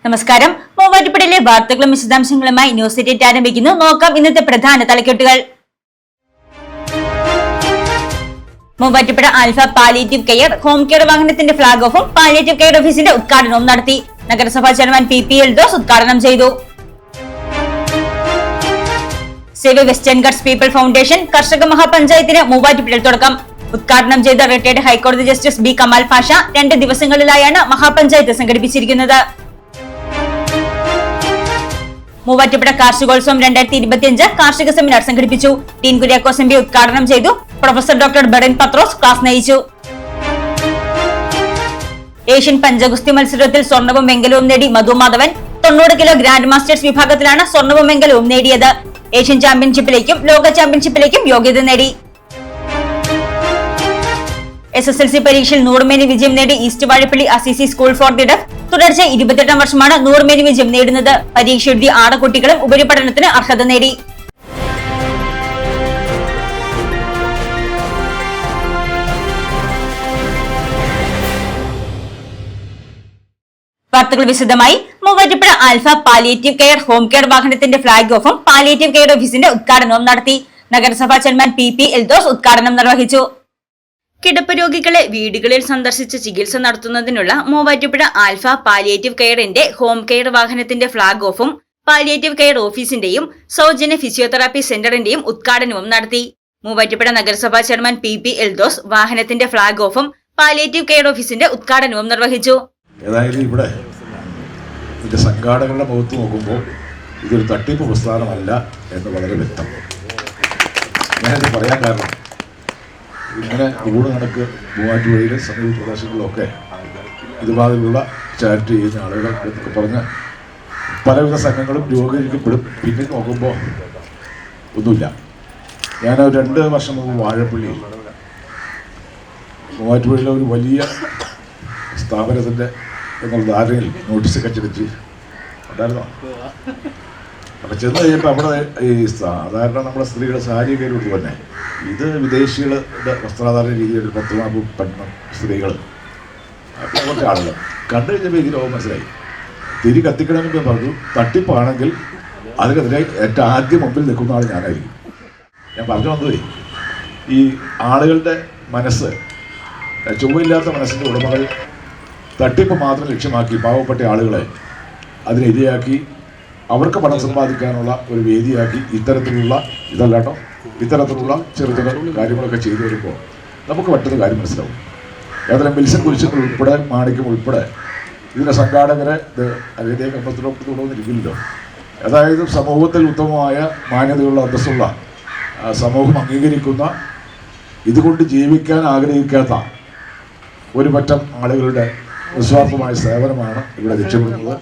നമസ്കാരം. മൂവാറ്റുപുഴയിലെ വാർത്തകളും വിശദാംശങ്ങളുമായി ന്യൂസ് 88 ആരംഭിക്കുന്നു. നോക്കാം ഇന്നത്തെ പ്രധാന തലക്കെട്ടുകൾ. Muvattupuzha Alpha palliative care home care വാഹനത്തിന്റെ ഫ്ളാഗ് ഓഫും പാലിയേറ്റീവ് കെയർ ഓഫീസിന്റെ ഉദ്ഘാടനവും നടത്തി. നഗരസഭാ ചെയർമാൻ PP എൽദോസ് ഉദ്ഘാടനം ചെയ്തു. Save western guts people foundation കർഷക മഹാപഞ്ചായത്തിന് മൂവാറ്റുപുഴയിൽ തുടക്കം. ഉദ്ഘാടനം ചെയ്ത റിട്ടയർഡ് ഹൈക്കോടതി ജസ്റ്റിസ് B കമാൽ പാഷ 2 ദിവസങ്ങളിലായാണ് മഹാപഞ്ചായത്ത് സംഘടിപ്പിച്ചിരിക്കുന്നത്. മൂവാറ്റുപുഴ കാർഷികോത്സവം 2025 കാർഷിക സെമിനാർ സംഘടിപ്പിച്ചു. ടീൻ കുര്യാക്കോസ് MP ഉദ്ഘാടനം ചെയ്തു. Professor doctor Berin Pathrose class നയിച്ചു. ഏഷ്യൻ പഞ്ചഗുസ്തി മത്സരത്തിൽ സ്വർണവും വെങ്കലവും നേടി മധു മാധവൻ. 90 കിലോ ഗ്രാൻഡ് മാസ്റ്റേഴ്സ് വിഭാഗത്തിലാണ് സ്വർണവും വെങ്കലവും നേടിയത്. ഏഷ്യൻ ചാമ്പ്യൻഷിപ്പിലേക്കും ലോക ചാമ്പ്യൻഷിപ്പിലേക്കും യോഗ്യത നേടി. SSLC പരീക്ഷയിൽ 100 മേനി വിജയം നേടി east Vazhappally Assisi school for the deaf. തുടർച്ച 28ാം വർഷമാണ് 100 മേനി വിജയം നേടുന്നത്. പരീക്ഷ എഴുതിയ 6 കുട്ടികളും ഉപരിപഠനത്തിന് അർഹത നേടി. വാർത്തകൾ വിശദമായി. Muvattupuzha Alpha palliative care home care വാഹനത്തിന്റെ ഫ്ളാഗ് ഓഫും പാലിയേറ്റീവ് കെയർ ഓഫീസിന്റെ ഉദ്ഘാടനവും നടത്തി. നഗരസഭാ ചെയർമാൻ PP എൽദോസ് ഉദ്ഘാടനം നിർവഹിച്ചു. കിടപ്പ് രോഗികളെ വീടുകളിൽ സന്ദർശിച്ച് ചികിത്സ നടത്തുന്നതിനുള്ള മൂവാറ്റുപുഴ ആൽഫ പാലിയേറ്റീവ് കെയറിന്റെ ഹോം കെയർ വാഹനത്തിന്റെ ഫ്ളാഗ് ഓഫും പാലിയേറ്റീവ് കെയർ ഓഫീസിന്റെയും സൗജന്യ ഫിസിയോതെറാപ്പി സെന്ററിന്റെയും ഉദ്ഘാടനവും നടത്തി. മൂവാറ്റുപുഴ നഗരസഭാ ചെയർമാൻ PP എൽദോസ് വാഹനത്തിന്റെ ഫ്ളാഗ് ഓഫും പാലിയേറ്റീവ് കെയർ ഓഫീസിന്റെ ഉദ്ഘാടനവും നിർവഹിച്ചു. ഏതായാലും ഇവിടെ ഇതിന്റെ സംഘാടകരുടെ മുഖത്ത് നോക്കുമ്പോൾ ഇതൊരു തട്ടിപ്പ് പ്രസ്ഥാനമല്ല എന്ന് വളരെ വ്യക്തം. ഞാനിത് പറയാൻ കാരണം ഇങ്ങനെ നൂറുകണക്ക് മൂവാറ്റുപുഴയിലെ സമീപ പ്രദേശങ്ങളിലൊക്കെ ഇതുമാതിരിയുള്ള ചാരിറ്റി ചെയ്യുന്ന ആളുകൾ എന്നൊക്കെ പറഞ്ഞ് പലവിധ സംഘങ്ങളും രൂപീകരിക്കപ്പെടും. പിന്നെ നോക്കുമ്പോൾ ഒന്നുമില്ല. ഞാൻ 2 വർഷം മുമ്പ് വാഴപ്പള്ളിയിൽ മൂവാറ്റുപുഴയിലെ ഒരു വലിയ സ്ഥാപനത്തിൻ്റെ എന്നുള്ള ധാരണയിൽ നോട്ടീസ് കച്ചടിച്ച് ഉണ്ടായിരുന്നോ? അപ്പം ചെന്ന് കഴിയുമ്പോൾ അവിടെ ഈ സാധാരണ നമ്മുടെ സ്ത്രീകളുടെ സാരി കയറി തന്നെ ഇത് വിദേശികളുടെ വസ്ത്രധാരണ രീതിയിൽ 10-40 പെണ്ണ് സ്ത്രീകൾ പിന്നെ കുറച്ച് ആളുകൾ കണ്ടു കഴിഞ്ഞപ്പോൾ ഈ രോഗം മനസ്സിലായി. തിരി കത്തിക്കണമെന്ന് പറഞ്ഞു. തട്ടിപ്പാണെങ്കിൽ അതിനെതിരെ ഏറ്റവും ആദ്യം മുമ്പിൽ നിൽക്കുന്ന ആൾ ഞാനായിരിക്കും. ഞാൻ പറഞ്ഞു വന്നതേ ഈ ആളുകളുടെ മനസ്സ് ചൊവ്വയില്ലാത്ത മനസ്സിൻ്റെ ഉടമകൾ തട്ടിപ്പ് മാത്രം ലക്ഷ്യമാക്കി പാവപ്പെട്ട ആളുകളെ അതിനിരയാക്കി അവർക്ക് പണം സമ്പാദിക്കാനുള്ള ഒരു വേദിയാക്കി ഇത്തരത്തിലുള്ള ചെറു കാര്യങ്ങളൊക്കെ ചെയ്തു വരുമ്പോൾ നമുക്ക് മറ്റൊരു കാര്യം മനസ്സിലാവും. ഏതായാലും വിൽസൺ കുരിശുകൾ ഉൾപ്പെടെ മാണിക്യം ഉൾപ്പെടെ ഇതിൻ്റെ സംഘാടകരെ അതിൻ്റെ കമ്പത്തിലൊന്നിരിക്കില്ലല്ലോ. അതായത് സമൂഹത്തിൽ ഉത്തമമായ മാന്യതയുള്ള അന്തസ്സുള്ള സമൂഹം അംഗീകരിക്കുന്ന ഇതുകൊണ്ട് ജീവിക്കാൻ ആഗ്രഹിക്കാത്ത ഒരു പറ്റം ആളുകളുടെ നിസ്വാർത്ഥമായ സേവനമാണ് ഇവിടെ ലക്ഷ്യമിടുന്നത്.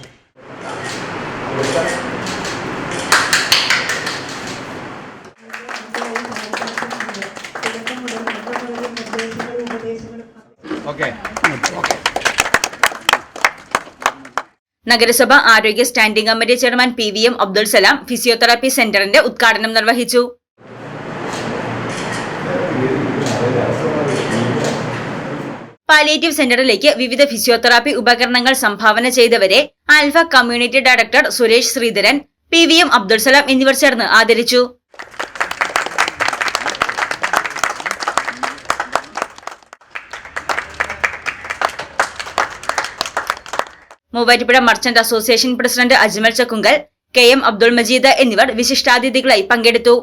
നഗരസഭ ആരോഗ്യ standing committee chairman PVM Abdul Salam physiotherapy സെന്ററിന്റെ ഉദ്ഘാടനം നിർവഹിച്ചു. പാലിയേറ്റീവ് സെന്ററിലേക്ക് വിവിധ ഫിസിയോതെറാപ്പി ഉപകരണങ്ങൾ സംഭാവന ചെയ്തവരെ Alpha community director Suresh Sreedharan, PVM Abdul Salam എന്നിവർ ചേർന്ന് ആദരിച്ചു. Muvattupuzha merchant association president Ajmal Chakkungal, KM Abdul Majeed എന്നിവർ വിശിഷ്ടാതിഥികളായി പങ്കെടുത്തു.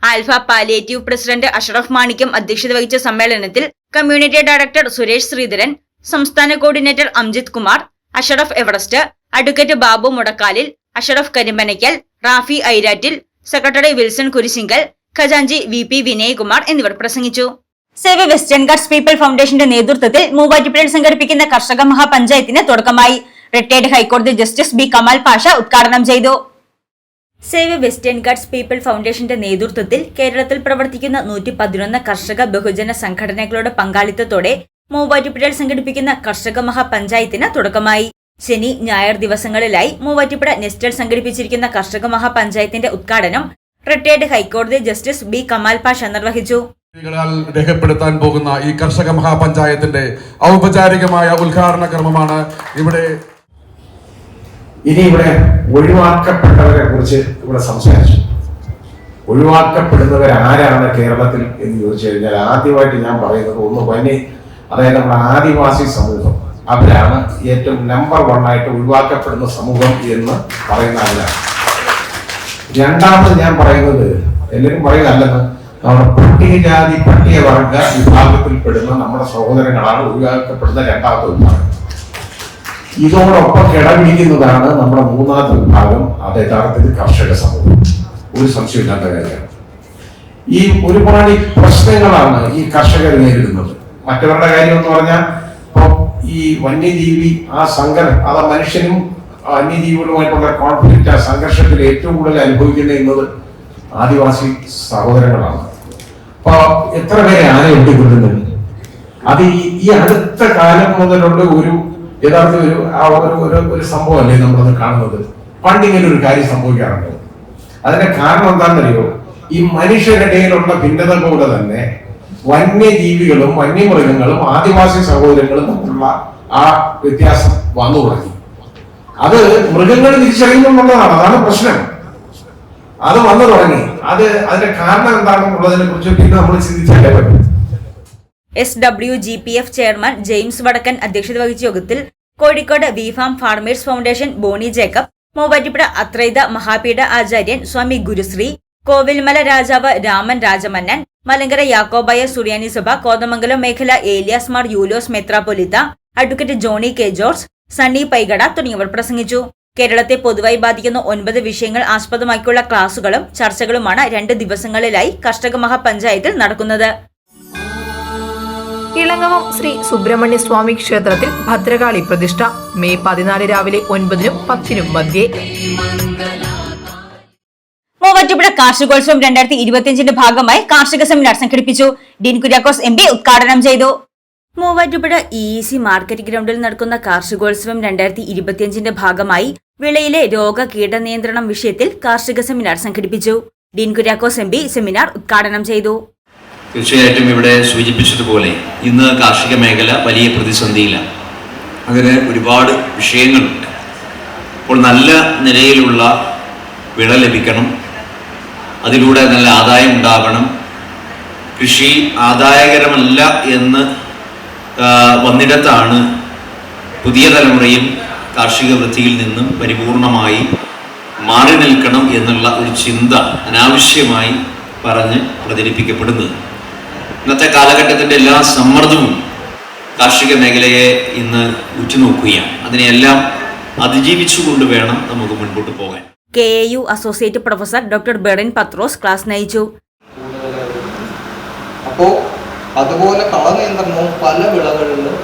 Alpha palliative president Ashraf Manikyam അധ്യക്ഷത വഹിച്ച സമ്മേളനത്തിൽ കമ്മ്യൂണിറ്റി ഡയറക്ടർ സുരേഷ് ശ്രീധരൻ, സംസ്ഥാന coordinator Amjith Kumar, Ashraf Everest, advocate Babu Mudakkalil, Ashraf Karimpanakkal, Rafi Airattil, secretary Wilson Kurisinkal, ഖജാൻജി VP വിനയകുമാർ എന്നിവർ പ്രസംഗിച്ചു. സേവ് വെസ്റ്റേൺ ഗട്ട്സ് പീപ്പിൾ ഫൗണ്ടേഷന്റെ നേതൃത്വത്തിൽ മൂവാറ്റുപുഴയിൽ സംഘടിപ്പിക്കുന്ന കർഷക മഹാപഞ്ചായത്തിന് തുടക്കമായി. റിട്ടയർഡ് ഹൈക്കോടതി ജസ്റ്റിസ് B കമാൽ പാഷ ഉദ്ഘാടനം ചെയ്തു. സേവ് വെസ്റ്റേൺ ഗട്ട്സ് പീപ്പിൾ ഫൗണ്ടേഷന്റെ നേതൃത്വത്തിൽ കേരളത്തിൽ പ്രവർത്തിക്കുന്ന 111 കർഷക ബഹുജന സംഘടനകളുടെ പങ്കാളിത്തത്തോടെ മൂവാറ്റുപുഴയിൽ സംഘടിപ്പിക്കുന്ന കർഷക മഹാപഞ്ചായത്തിന് തുടക്കമായി. ശനി, ഞായർ ദിവസങ്ങളിലായി മൂവാറ്റുപുഴ നെസ്റ്റൽ സംഘടിപ്പിച്ചിരിക്കുന്ന കർഷക മഹാപഞ്ചായത്തിന്റെ ഉദ്ഘാടനം റിട്ടയർഡ് ഹൈക്കോടതി ജസ്റ്റിസ് B കമാൽ പാഷ നിർവഹിച്ചു. രേഖപ്പെടുത്താൻ പോകുന്ന ഈ കർഷക മഹാപഞ്ചായത്തിന്റെ ഔപചാരികമായ ഉദ്ഘാടന കർമ്മമാണ് ഇവിടെ ഇനി ഇവിടെ ഒഴിവാക്കപ്പെട്ടവരെ കുറിച്ച് ഇവിടെ സംസാരിച്ചു. ഒഴിവാക്കപ്പെടുന്നവർ ആരാണ് കേരളത്തിൽ എന്ന് ചോദിച്ചു കഴിഞ്ഞാൽ ആദ്യമായിട്ട് ഞാൻ പറയുന്നത് ഒന്ന് അതായത് നമ്മുടെ ആദിവാസി സമൂഹം, അവരാണ് ഏറ്റവും നമ്പർ 1 ആയിട്ട് ഒഴിവാക്കപ്പെടുന്ന സമൂഹം എന്ന് പറയുന്ന അവരാണ്. രണ്ടാമത് ഞാൻ പറയുന്നത്, എല്ലാവരും പറയുന്നല്ലെന്ന്, നമ്മുടെ പട്ടികജാതി പട്ടികവർഗ വിഭാഗത്തിൽപ്പെടുന്ന നമ്മുടെ സഹോദരങ്ങളാണ് ഒഴിവാക്കപ്പെടുന്ന രണ്ടാമത്തെ വിഭാഗം. ഇതോടൊപ്പം കിടപിടിക്കുന്നതാണ് നമ്മുടെ മൂന്നാമത്തെ വിഭാഗം, അത് യഥാർത്ഥത്തിൽ കർഷക സമൂഹം. ഒരു സംശയമില്ലാത്ത കാര്യമാണ്. ഈ ഒരുപാട് പ്രശ്നങ്ങളാണ് ഈ കർഷകർ നേരിടുന്നത്. മറ്റവരുടെ കാര്യം എന്ന് പറഞ്ഞാൽ ഇപ്പം ഈ വന്യജീവി അത് മനുഷ്യനും വന്യജീവികളുമായിട്ടുള്ള കോൺഫ്ലിക്റ്റ്, ആ സംഘർഷത്തിൽ ഏറ്റവും കൂടുതൽ അനുഭവിക്കുന്നത് ആദിവാസി സഹോദരങ്ങളാണ്. അപ്പൊ എത്ര പേരെ ആന ഒട്ടിക്കൊല്ലുന്നുണ്ട്? അത് ഈ അടുത്ത കാലം മുതലുള്ള ഒരു യഥാർത്ഥ ഒരു സംഭവമല്ലേ നമ്മളത് കാണുന്നത്. പണ്ടിങ്ങനെ ഒരു കാര്യം സംഭവിക്കാറുണ്ട്. അതിന്റെ കാരണം എന്താണെന്നറിയോ? ഈ മനുഷ്യരിടയിലുള്ള ഭിന്നത പോലെ തന്നെ വന്യജീവികളും വന്യമൃഗങ്ങളും ആദിവാസി സഹോദരങ്ങളും തമ്മിലുള്ള ആ വ്യത്യാസം വന്നു തുടങ്ങി. അത് മൃഗങ്ങൾ തിരിച്ചറിയുന്നുള്ളതാണ്, അതാണ് പ്രശ്നം. അത് വന്നു തുടങ്ങി. അതിന്റെ കാരണം എന്താണെന്നുള്ളതിനെ കുറിച്ച് പിന്നെ നമ്മൾ ചിന്തിച്ചേ പറ്റും. SWGPF ചെയർമാൻ ജെയിംസ് വടക്കൻ അധ്യക്ഷത വഹിച്ച യോഗത്തിൽ Kozhikode V farm farmers foundation Boni Jacob, Muvattupuzha അത്രൈത മഹാപീഠ ആചാര്യൻ സ്വാമി ഗുരുശ്രീ, കോവിൽമല രാജാവ് രാമൻ രാജമന്നൻ, മലങ്കര യാക്കോബായ സുറിയാനി സഭ കോതമംഗലം മേഖല ഏലിയാസ് മാർ യൂലോസ് മെത്രാപ്പൊലിത്ത, advocate Johny K George, Sunny Paigada തുടങ്ങിയവർ പ്രസംഗിച്ചു. കേരളത്തെ പൊതുവായി ബാധിക്കുന്ന 9 വിഷയങ്ങൾ ആസ്പദമാക്കിയുള്ള ക്ലാസുകളും ചർച്ചകളുമാണ് 2 ദിവസങ്ങളിലായി കർഷക മഹാപഞ്ചായത്തിൽ നടക്കുന്നത്. ഇളങ്ങവം ശ്രീ സുബ്രഹ്മണ്യ സ്വാമി ക്ഷേത്രത്തിൽ ഭദ്രകാളി പ്രതിഷ്ഠ മെയ് 14 രാവിലെ 9-നും 10-നും മധ്യേ. മൂവാറ്റുപുഴ കാർഷികോത്സവം 2025 ഭാഗമായി കാർഷിക സെമിനാർ സംഘടിപ്പിച്ചു. ഡീൻ കുര്യാക്കോസ് MP ഉദ്ഘാടനം ചെയ്തു. മൂവാറ്റുപുഴ EEC മാർക്കറ്റ് ഗ്രൗണ്ടിൽ നടക്കുന്ന കാർഷികോത്സവം 2025 ഭാഗമായി വിളയിലെ രോഗ കീടനിയന്ത്രണം വിഷയത്തിൽ കാർഷിക സെമിനാർ സംഘടിപ്പിച്ചു. ഡീൻ കുര്യാക്കോസ് MP സെമിനാർ ഉദ്ഘാടനം ചെയ്തു. തീർച്ചയായിട്ടും ഇവിടെ സൂചിപ്പിച്ചതുപോലെ ഇന്ന് കാർഷിക മേഖല വലിയ പ്രതിസന്ധിയിലാണ്. അങ്ങനെ ഒരുപാട് വിഷയങ്ങളുണ്ട്. അപ്പോൾ നല്ല നിലയിലുള്ള വിള ലഭിക്കണം, അതിലൂടെ നല്ല ആദായം ഉണ്ടാകണം. കൃഷി ആദായകരമല്ല എന്ന് വന്നിടത്താണ് പുതിയ തലമുറയും കാർഷിക വൃത്തിയിൽ നിന്നും പരിപൂർണമായി മാറി നിൽക്കണം എന്നുള്ള ഒരു ചിന്ത അനാവശ്യമായി പറഞ്ഞ് പ്രചരിപ്പിക്കപ്പെടുന്നത്. ഇന്നത്തെ കാലഘട്ടത്തിൻ്റെ എല്ലാ സമ്മർദ്ദവും കാർഷിക മേഖലയെ ഇന്ന് ഉറ്റുനോക്കുകയാണ്. അതിനെയെല്ലാം അതിജീവിച്ചുകൊണ്ട് വേണം നമുക്ക് മുൻപോട്ട് പോകാൻ. KAU associate professor doctor Berin Pathrose class നയിച്ചു. അപ്പോൾ അതുപോലെ കളനിയന്ത്രണവും പല വിളകളിലും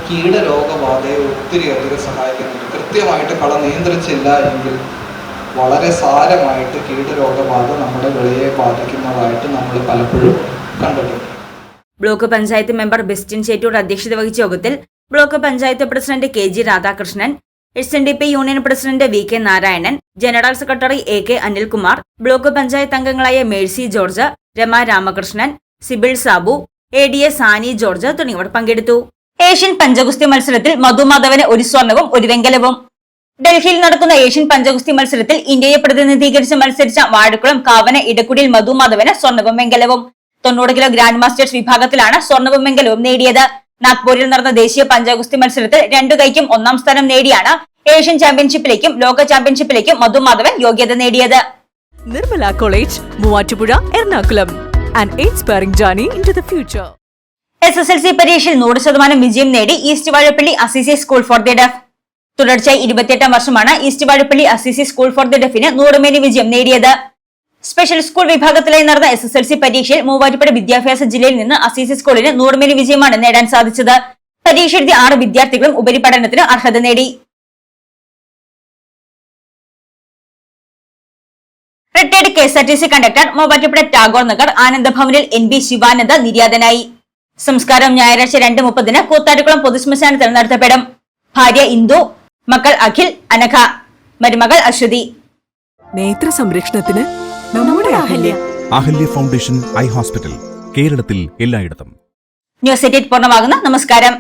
കീടരോഗബാധയെ ഒത്തിരിയധികം സഹായിക്കുന്നുണ്ട്. കൃത്യമായിട്ട് കള നിയന്ത്രിച്ചില്ല എങ്കിൽ വളരെ സാരമായിട്ട് കീടരോഗബാധ നമ്മുടെ വിളയെ ബാധിക്കുന്നതായിട്ട് നമ്മൾ പലപ്പോഴും കണ്ടിട്ടുണ്ട്. ബ്ലോക്ക് പഞ്ചായത്ത് മെമ്പർ ബെസ്റ്റിൻ ചേറ്റൂർ അധ്യക്ഷത വഹിച്ച യോഗത്തിൽ block panchayat president KG Radhakrishnan, SNDP union president VK Narayanan, general secretary AK Anilkumar, block panchayat അംഗങ്ങളായ Mercy George, Rama Ramakrishnan, Sibil Sabu, ADA Sani George തുടങ്ങിയവർ പങ്കെടുത്തു. ഏഷ്യൻ പഞ്ചഗുസ്തി മത്സരത്തിൽ മധു മാധവന് 1 സ്വർണവും 1 വെങ്കലവും. ഡൽഹിയിൽ നടക്കുന്ന ഏഷ്യൻ പഞ്ചഗുസ്തി മത്സരത്തിൽ ഇന്ത്യയെ പ്രതിനിധീകരിച്ച് മത്സരിച്ച വാഴക്കുളം കാവന ഇടക്കുടിയിൽ മധു മാധവന് സ്വർണവും വെങ്കലവും. 90 കിലോ ഗ്രാൻഡ് മാസ്റ്റേഴ്സ് വിഭാഗത്തിലാണ് സ്വർണവും വെങ്കലവും നേടിയത്. നാഗ്പൂരിൽ നടന്ന ദേശീയ പഞ്ചഗുസ്തി മത്സരത്തിൽ 2 കൈക്കും 1-ാം സ്ഥാനം നേടിയാണ് ഏഷ്യൻ ചാമ്പ്യൻഷിപ്പിലേക്കും ലോക ചാമ്പ്യൻഷിപ്പിലേക്കും മധു മാധവൻ യോഗ്യത നേടിയത്. Nirmala college, Muvattupuzha, Ernakulam. An inspiring journey into the future. SSLC പരീക്ഷയിൽ 100% വിജയം നേടി east Vazhappally Assisi school for the deaf. തുടർച്ചയായി 28-ാം വർഷമാണ് east Vazhappally Assisi school for the ഡെഫിന് 100% വിജയം നേടിയത്. സ്പെഷ്യൽ സ്കൂൾ വിഭാഗത്തിലായി നടന്ന SSLC പരീക്ഷയിൽ മൂവാറ്റുപുഴ വിദ്യാഭ്യാസ ജില്ലയിൽ നിന്ന് അസിസി സ്കൂളിന് 100% വിജയമാണ് നേടാൻ സാധിച്ചത്. പരീക്ഷ എഴുതിയ 6 വിദ്യാർത്ഥികളും ഉപരിപഠനത്തിന് അർഹത നേടി. Retired KSRTC conductor Muvattupuzha Tagore Nagar ആനന്ദഭവനിൽ NB ശിവാനന്ദ നിര്യാതനായി. സംസ്കാരം ഞായറാഴ്ച 2:30 കൂത്താട്ടുകുളം പൊതുശ്മശാനത്തിൽ നടത്തപ്പെടും. ഭാര്യ ഇന്ദു, മക്കൾ അഖിൽ, അനഘ, മരുമകൾ അശ്വതി. നേത്ര സംരക്ഷണത്തിന് നമ്മുടെ അഹല്യ ഫൗണ്ടേഷൻ ഐ ഹോസ്പിറ്റൽ, കേരളത്തിൽ എല്ലായിടത്തും. ന്യൂസ് 8 പൂർണ്ണമാകുന്നു. നമസ്കാരം.